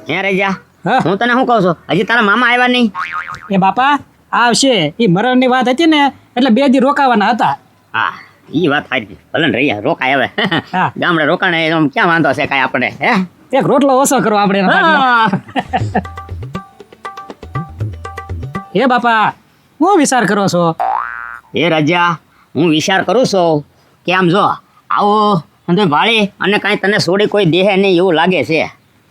હે રજા હા. હું તને શું કહું છું હજી તારા મામા આવ્યા નહીં? એ બાપા આવશે. એ મરણની વાત હતી ને એટલે 2 દી રોકાવાના હતા. હા ઈ વાત સાચી ભલે ને રહ્યા રોકાય હવે હા. ગામડે રોકાણે એમ ક્યાં વાંધો છે કાંઈ આપણે હે એક રોટલો ઓછો કરો આપણે એના ભાગમાં. હા. હે બાપા હું વિચાર કરો છો? એ રજા હું વિચાર કરું છું કે આમ જો આવો અને ભાળી અને કાંઈ તને છોડી કોઈ દેહે નહીં એવું લાગે છે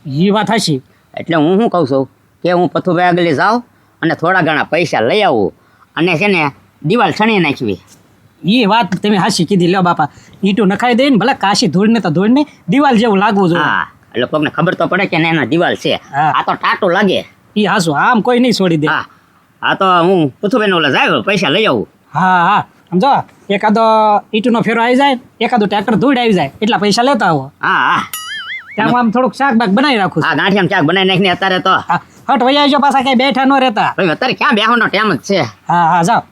એ વાત હશી. એટલે હું શું કહું છું કે હું પથુભાઈ આગળ જાઉં અને થોડા ઘણા પૈસા લઈ આવું અને છે ને દિવાલ છણી નાખવી. એ વાત તમે હાશી કીધી. લ્યો બાપા ઈટું નખાઈ દે ને ભલે કાશી ધૂળ ને તો ધૂળ ને દિવાલ જેવું લાગવું જોઈએ. હા એટલે કોકને ખબર તો પડે કે ના એના દિવાલ છે. હા. આ તો ટાટું લાગે. એ હાસું આમ કોઈ નહીં છોડી દે. હા આ તો હું પથુભાઈને ઓલા જાય પૈસા લઈ આવું. હા હા સમજો એકાદો ઈટુનો ફેરો આવી જાય એકાદું ટ્રેક્ટર ધૂળ આવી જાય એટલા પૈસા લેતા આવો. હા હા ત્યાં આમ થોડુંક શાક બાક બનાવી રાખું છું. હા ગાંઠિયામાં ચાક બનાવી નાખીને અત્યારે તો હા હટ વહી આવજો પાછા કઈ બેઠા ન રહેતા. ભાઈ અત્યારે ક્યાં બેહવાનો ટાઈમ જ છે. હા હા જાઓ.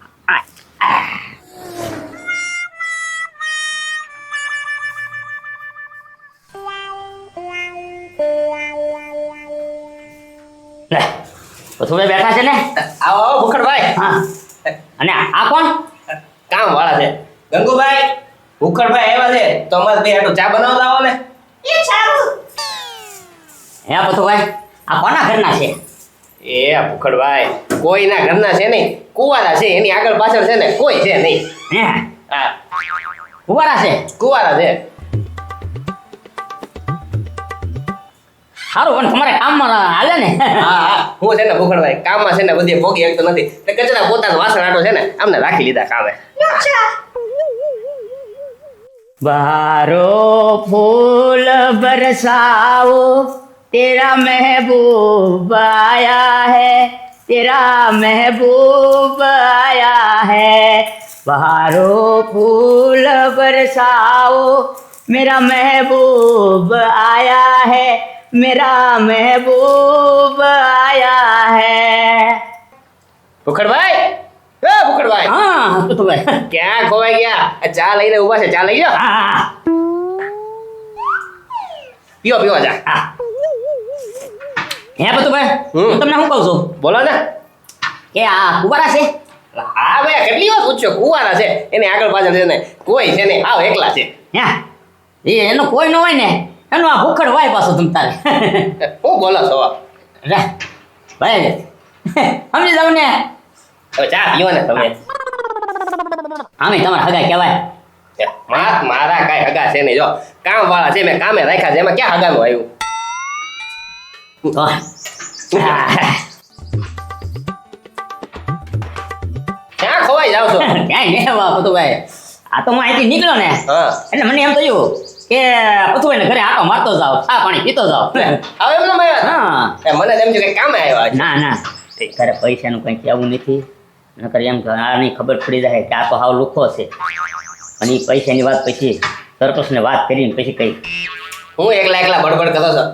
લે પથુભાઈ બેઠા છે ને? આવો આવો ભૂખડભાઈ. હા અને આ કોણ? કામ વાળા છે ગંગુભાઈ. ભૂખડભાઈ આવ્યા છે તો અમારે બે હાટુ ચા બનાવતા આવો ને. હે પથુભાઈ આ કોના ઘરના છે? એ ભૂખડભાઈ કોઈના ઘરના છે નહીં, કુવારા છે. એની આગળ પાછળ છે ને કોઈ છે નહીં. હે હા ઉભારા છે? કુવારા છે. સારું પણ તમારે કામમાં હાલે ને? હા હા હું છે ને ભૂખડભાઈ કામમાં છે ને બધી ભોગી શકતો નથી. તે કચરા પોતાનું વાસણ આટો છે ને અમને રાખી લીધા કામે. बहारो फूल बरसाओ तेरा महबूब आया है तेरा महबूब आया है बहारो फूल बरसाओ मेरा महबूब आया है मेरा महबूब आया है. ભૂખડભાઈ એ ભૂખડભાઈ हाँ तो भाई ક્યાં ખોવાઈ ગયા? આ ચા લઈને ઊભા છે. ચા લઈ ગયો. हाँ પીવો પીવો ચા. હા હે પતુભાઈ હમ. હું તમને શું કહું છું બોલો ને. કે આ કુવારા છે? હા ભાઈ કેટલી વાર પૂછ્યો કુવારા છે. એને આગળ પાછળ છે ને કોઈ છે ને આવ એકલા છે. હે એનો કોઈ ન હોય ને એનો આ ભૂખડ હોય પાછો તમ તારે હું બોલો છો? રે ભાઈ સમજી જાવ ને હવે ચા પીવો ને તમે. આમે તમારા હગા કહેવાય. મારા કાંઈ હગા છે નહીં. જો કામ વાળા છે મેં કામે રાખ્યા છે. એમાં ક્યાં હગાનું આવ્યું? તો ક્યાં ખોવાઈ જાવ છો? ક્યાંય નહીં વા પતુભાઈ આ તો હું અહીંથી નીકળ્યો ને હા એટલે મને એમ થયું કે પતુભાઈને ઘરે આટો મારતો જાવ ચા પાણી પીતો જાવ હવે એમ ના આવ્યા. હા મને તેમ થયું કે કામે આવ્યા છે. ના ના તારે પૈસાનું કંઈ કહેવું નથી નકર એમ કે આની ખબર પડી જાય કે આ તો હાવ લુખો છે અને એ પૈસાની વાત પછી સરપંચને વાત કરીને પછી કઈ હું એકલા એકલા બડબડ કરો છો.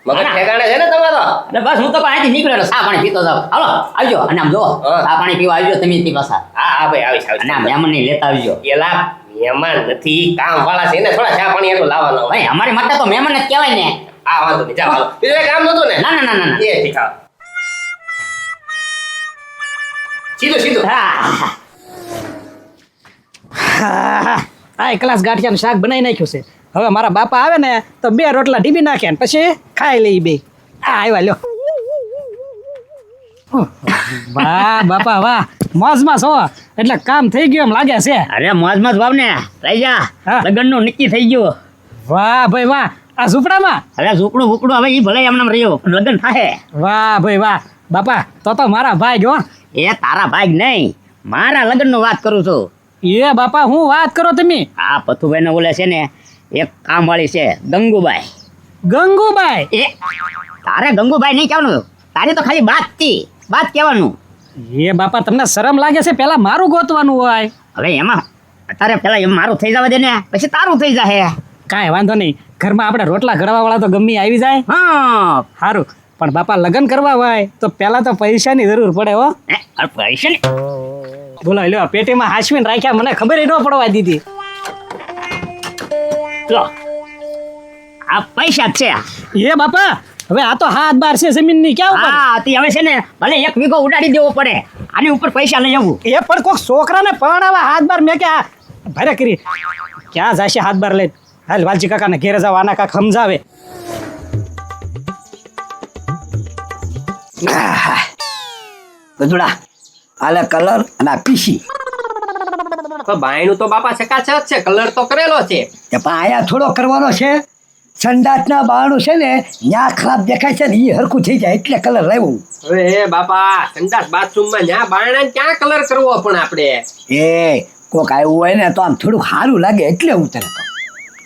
મગજ ઠેકાણે છે ને તમારો? એટલે બસ હું તો અહીંથી નીકળ્યો એટલે ચા પાણી પીતો જાવ હાલો આવજો અને આમ જો હા. ચા પાણી પીવા આવજો તમે તે પાછા હા હા ભાઈ આવીશ અને આ આવીશ. મહેમાનને લેતા આવજો એલા મહેમાન નથી કામ વાળા છે ને થોડા ચા પાણી એટલું લાવવાનો હોય. ભાઈ અમારી માટે તો મહેમાન જ કહેવાય ને હા વાંધો નહીં ચાલો બીજું કઈ કામ નતું ને? ના ના ના ના ના એ ઠીક આવે. સીધું સીધું. આ એક ગ્લાસ ગાંઠિયાનું શાક બનાવી નાખ્યું છે. હવે મારા બાપા આવે ને તો 2 રોટલા ઢીબી નાખ્યા ને પછી ખાઈ લઈ બે. આ આવ્યા લ્યો. વાહ બાપા વાહ મોજમાં છો એટલે કામ થઈ ગયું એમ લાગે છે. અરે મોજ મોજ ભાવ ને લઈ જા હા. લગ્નનું નક્કી થઈ ગયું વાહ ભાઈ વાહ આ ઝૂંપડામાં. હવે ઝૂપડું બુપડું હવે એ ભલે એમને રહ્યો પણ લગ્ન થાય વાહ ભાઈ વાહ બાપા તો મારા ભાઈ ગયો. એ તારા ભાઈ નહીં મારા લગ્નનું વાત કરું છું. એ બાપા હું વાત કરો તમે? આ પથુભાઈને ઓલે છે ને એક કામવાળી છે ગંગુબાઈ. ગંગુબાઈ. એ તારે ગંગુબાઈ નહીં કહેવાનું તારી તો ખાલી બાત કહેવાનું. એ બાપા તમને શરમ લાગે છે? પેલા મારું ગોતવાનું હોય. હવે એમાં અત્યારે પેલા એમ મારું થઈ જવા દે ને પછી તારું થઈ જાય. કાંઈ વાંધો નહીં ઘરમાં આપણે રોટલા ઘડવા વાળા તો ગમે ઈ આવી જાય. હા સારું પણ બાપા લગ્ન કરવા હોય તો પેલા તો પૈસાની જરૂર પડે હો. પૈસા ને બોલો લ્યો પેટીમાં હાસવીને રાખ્યા મને ખબર ન પડવા દીધી. લો આ પૈસા જ છે. એ બાપા હવે આ તો હાથ બાર છે જમીનની ક્યાં ઉપર હા તે હવે છે ને ભલે 1 વીઘો ઉડાડી દેવો પડે આની ઉપર પૈસા લઈ આવું એ પણ કોક છોકરાને પરણાવા હાથ બાર મેં કે આ ભારે કરી ક્યાં જશે હાથ બાર લઈને હાલ વાલજી કાકાને ઘેરે જાવ આના કાક સમજાવે ગધુડા આલે કલર અને આ પીસી ભાઈનું તો બાપા ચકાચક છે કલર તો કરેલો છે એ પણ આયા થોડો કરવાનો છે સંડાસના બારણું છે ને ત્યાં ખરાબ દેખાય છે ને એ હરખું થઈ જાય એટલે કલર લાવ્યો હવે હે બાપા સંડાસ બાથરૂમમાં ન્યા બારણા ક્યાં કલર કરવો પણ આપણે એ કોક આવ્યું હોય ને તો આમ થોડું સારું લાગે એટલે હું તને કહું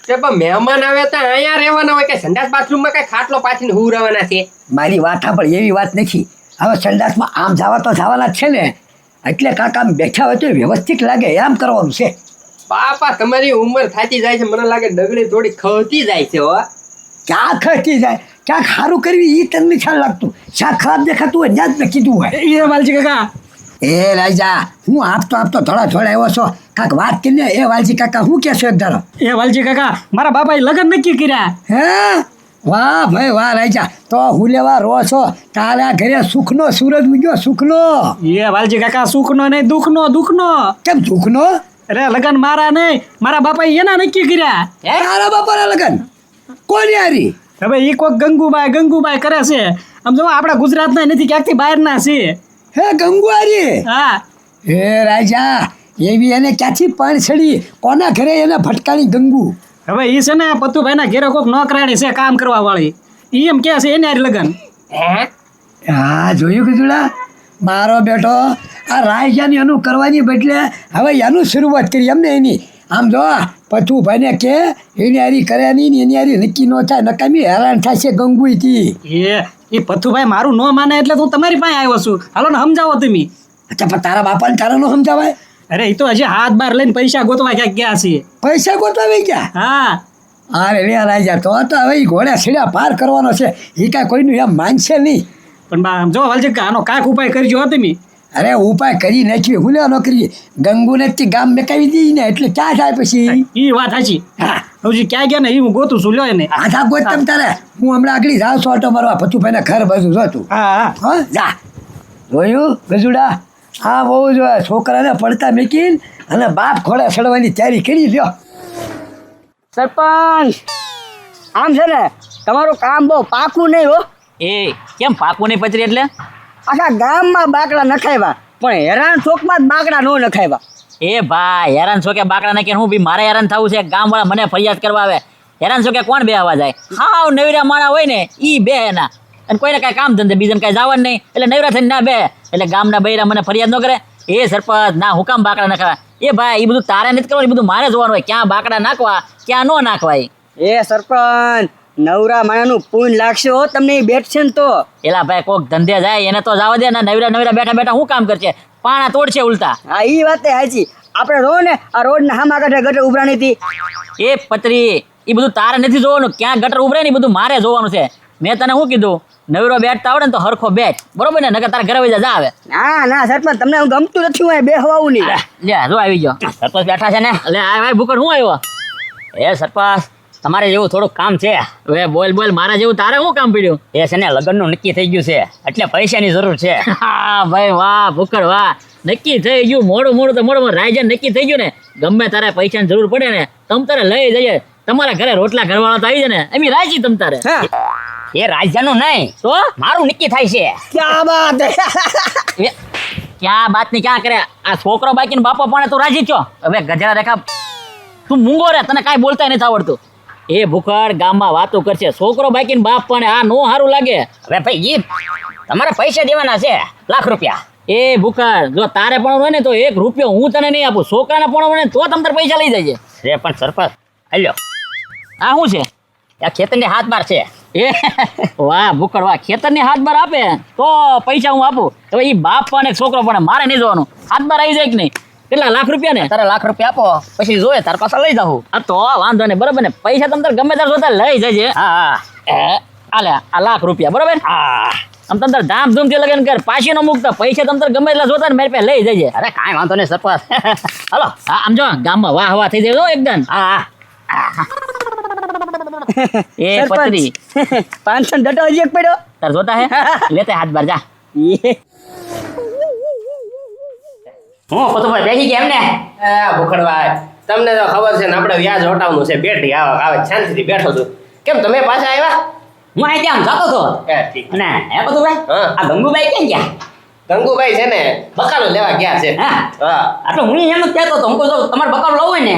તે પણ મહેમાન આવે તો અહીંયા રહેવાના હોય કે સંડાસ બાથરૂમમાં કઈ ખાટલો પાથરીને હું રહેવાના છે મારી વાત પણ એવી વાત નથી હવે સંડાસમાં આમ જવા તો જવાના જ છે ને એટલે કાંક આમ બેઠા હોય તો વ્યવસ્થિત લાગે એમ કરવાનું છે બાપા તમારી ઉંમર થાતી જાય છે મને લાગે ડગલી થોડી ખવતી જાય છે હો ક્યાં ખર્ચી જાય ક્યાંક સારું કરવી એ તમને ખ્યાલ લાગતું શાક ખરાબ દેખાતું હોય ત્યાં જ મેં કીધું હોય એ વાલજી કાકા એ રાજા હું આપતો થોડા આવ્યો છો કાંક વાત કરીને એ વાલજી કાકા હું કહેશો એક ધારો એ વાલજી કાકા મારા બાપાએ લગ્ન નક્કી કર્યા હે વાહ ભાઈ વાહ રાજા તો હું લેવા રો છો તારા ઘરે સુખનો સૂરજ ઉગ્યો સુખનો એ વાલજી કાકા સુખનો નહીં દુઃખનો કેમ સુખનો અરે લગ્ન મારા નહીં મારા બાપાએ એના નક્કી કર્યા તારા બાપાના લગન કોની હારી હવે એ કોક ગંગુબાઈ કરે છે આમ જો આપણા ગુજરાતના નથી ક્યાંકથી બહારના છે હે ગંગુહારી હા હે રાજા એવી એને ક્યાંથી પાણી છડી કોના ઘરે એને ભટકાણી ગંગુ હવે એ છે ને પતુભાઈના ઘેરે કોક નોકરાણી છે કામ કરવા વાળી ઈ એમ કે છે એને હારી લગ્ન હે હા જોયું કીધું મારો બેટો આ રાયજાની એનું કરવાની બદલે હવે એનું શરૂઆત કરી એમને એની આમ જો પથુભાઈને કે એની હારી કરે નહીં ને એની હારી નક્કી ન થાય નકામી હેરાન થાય છે ગંગુઈથી એ પથુભાઈ મારું ન માને એટલે હું તમારી પાસે આવ્યો છું હાલો ને સમજાવો તમે અચ્છા પણ તારા બાપાને તારા નો સમજાવાય અરે એ તો હજી હાથ બાર લઈને પૈસા ગોતવા ક્યાંક ગયા છે પૈસા ગોતવા વહી ગયા હા અરે રે રાજા તો હવે ઈ ઘોડે સીડા પાર કરવાનો છે એ કાંઈ કોઈનું એમ માનશે નહીં પણ જો વાલજી આનો કાંક ઉપાય કરજો હો તમે અરે ઉપાય કરી નાખ્યું હું લેવા નોકરી ગંગુને જ ગામ મેકાવી દઈ ને એટલે ક્યાં થાય પછી એ વાત સાચી હા હજી ક્યાં ગયા ને એ હું ગોતું છું લ્યો એને આધા ગોત તમ તારે હું હમણાં આગળ જાઉં છું ઓટો મારવા પતુભાઈને ઘર બાજુ જોતું હા હા જા જોયું ગજુડા હા બહુ જ છોકરાને પડતા મેકીને અને બાપ ઘોડે ચડવાની તૈયારી કરી લ્યો સરપંચ આમ છે ને તમારું કામ બહુ પાકું નહીં હો એ કેમ પાકું નહીં પચરી એટલે આખા ગામમાં બાકડા નખાવ્યા પણ હેરાન ચોકમાં જ બાકડા ન નખાવ્યા એ ભાઈ હેરાન છો કે બાકડા નાખીને હું બી મારે હેરાન થવું છે ગામવાળા મને ફરિયાદ કરવા આવે હેરાન છો કે કોણ બે આવવા જાય હાવ નવરા માણા હોય ને ઈ બે એના અને કોઈને કાંઈ કામ ધંધે બીજાને કાંઈ જવાનું નહીં એટલે નવરા થઈને ના બે એટલે ગામના બૈરા મને ફરિયાદ ન કરે એ સરપંચ ના હુકામ બાકડા નાખવા એ ભાઈ એ બધું તારે નથી કરવાનું એ બધું મારે જોવાનું હોય ક્યાં બાકડા નાખવા ક્યાં ન નાખવા એ સરપંચ નવરા માણાનું પૂન લાગશે હો તમને ઈ બેઠશે ને તો એલા ભાઈ કોક ધંધે જાય એને તો જવા દે ને નવરા બેઠા હું કામ કરશે પાણા તોડશે ઉલટા હા ઈ વાત સાચી આપણે રહો ને આ રોડના હામા કાંઠે ગટર ઉભરાણી હતી એ પતરી એ બધું તારે નથી જોવાનું ક્યાં ગટર ઉભરે ને એ બધું મારે જોવાનું છે મેં તને શું કીધું નવરો બેઠતા આવડે ને તો હરખો બેઠ બરોબર ને નકર તારા ઘરે વઈ જા આવે ના ના સરપંચ તમને હું ગમતું નથી હું બે હવાવું નહીં લે જો આવી ગયો સરપંચ બેઠા છે ને એટલે આ ભાઈ ભૂકડ હું આવ્યો એ સરપંચ તમારે જેવું થોડુંક કામ છે હવે બોલ મારા જેવું તારે શું કામ પડ્યું એ છે ને લગ્નનું નક્કી થઈ ગયું છે એટલે પૈસાની જરૂર છે હા ભાઈ વાહ ભૂકડ વાહ નક્કી થઈ ગયું મોડું તો મોડું રાયજન નક્કી થઈ ગયું ને ગમે તારે પૈસાની જરૂર પડે ને તમ તારે લઈ જઈએ તમારા ઘરે રોટલા ઘરવાળા તો આવી જાય ને એમ રાજી તમ તારે એ રાજ્યનું નહીં તો મારું નક્કી થાય છે ક્યાં બાત ક્યાં બાત ની ક્યાં કરે આ છોકરો બાકી બાપો પણ તું રાજી છો હવે ગજરા રેખા તું મૂંગો રે તને કાંઈ બોલતા નથી આવડતું એ ભૂખડ ગામમાં વાતો કરશે છોકરો બાકી બાપ પણ આ નો સારું લાગે હવે ભાઈ ઈ તમારે પૈસા દેવાના છે લાખ રૂપિયા એ ભૂખડ જો તારે પણ હોય ને તો 1 રૂપિયો હું તને નહીં આપું છોકરાને પણ હોય ને તો તમ તારે પૈસા લઈ જજે રે પણ સરપંચ હાલ્યો આ શું છે આ ખેતરની હાથ બાર છે એ વાહ ભૂખડ વાહ ખેતરની હાથ બાર આપે તો પૈસા હું આપું તો એ બાપ પણ એક છોકરો પણ મારે નહીં જોવાનું હાથ બાર આવી જાય કે નહીં કેટલા લાખ રૂપિયા ને તારે લાખ રૂપિયા આપો પછી જોઈએ તાર પાસે લઈ જાઉં આ તો વાંધો નહીં બરોબર ને પૈસા તમ તારે ગમે તાર જોતા લઈ જજે હા આલે આ લાખ રૂપિયા બરોબર હા આમ તમ તાર ધામધૂમથી લગન કર પાછી નો મૂકતા પૈસા તમ તાર ગમે એટલા જોતા ને મારી પાસે લઈ જજે અરે કાંઈ વાંધો નહીં સરપંચ હાલો હા આમ જો ગામમાં વાહ વાહ થઈ જાય એકદમ હા એ પતરી સરપંચ 500 ડટો હજી એક પડ્યો. તાર જોતા હે લેતે હાથ બાર જા. એ હું પતુભાઈ બેસી ગયા એમને. ભૂખડભાઈ તમને તો ખબર છે ને આપણે વ્યાજ વટાવવાનું છે બેઠી આવે શાંતિથી બેઠો છું. કેમ તમે પાછા આવ્યા? હું અહીં ત્યાં જતો હતો ઠીક. અને હે પતુભાઈ હા. આ ગંગુભાઈ ક્યાં ગયા? ગંગુભાઈ છે ને બકાલો લેવા ગયા છે. હા હા એટલે હું એમ જ કહેતો હતો હું કહું છું, તમારે બકાલું લાવવું હોય ને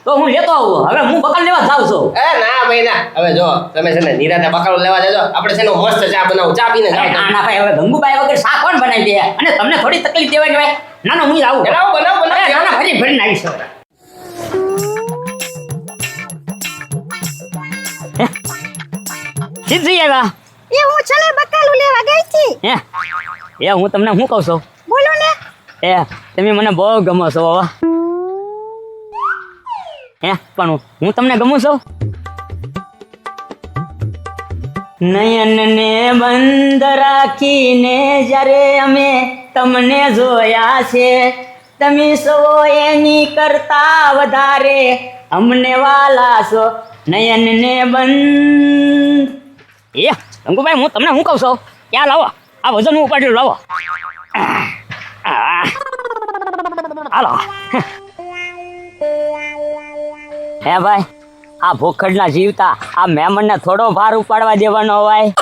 તો હું લેતો આવું. હવે હું બકાલ લેવા જાઉં છું. ના ભાઈ ના, હવે જો તમે છે ને નિરાતે બકાલો લેવા જજો. આપણે છે ને મસ્ત ચા બનાવું, ચા પીને અરે જાઓ. ના ના ભાઈ હવે ગંગુભાઈ વગર શા કોણ બનાવી દે? અને તમને થોડી તકલીફ દેવાય ને ભાઈ. ના ના હું આવું. બનાવો, બનાવો, બનાવો. અરે ના ના ફરી ફરીને આવીશ હવે. સીધી આવ્યા. એ હું છે ને બકાલું લેવા ગઈ હતી. એ હું તમને શું કહું છું? બોલો ને. તમે મને બહુ ગમો છો બાબા. પણ હું તમને ગમું છું. નયનને બંધ રાખીને જ્યારે અમે તમને જોયા છે, તમે સૌ એની કરતા વધારે અમને વાલા છો. નયનને બંધ. ગંગુભાઈ હું તમને શું કહું છું? ક્યાં લાવો આ વજન હું ઉપાડ્યું, લાવો. હાલો. હે ભાઈ, આ ભૂખડના જીવતા આ મહેમાનને થોડો ભાર ઉપાડવા દેવાનો હોય.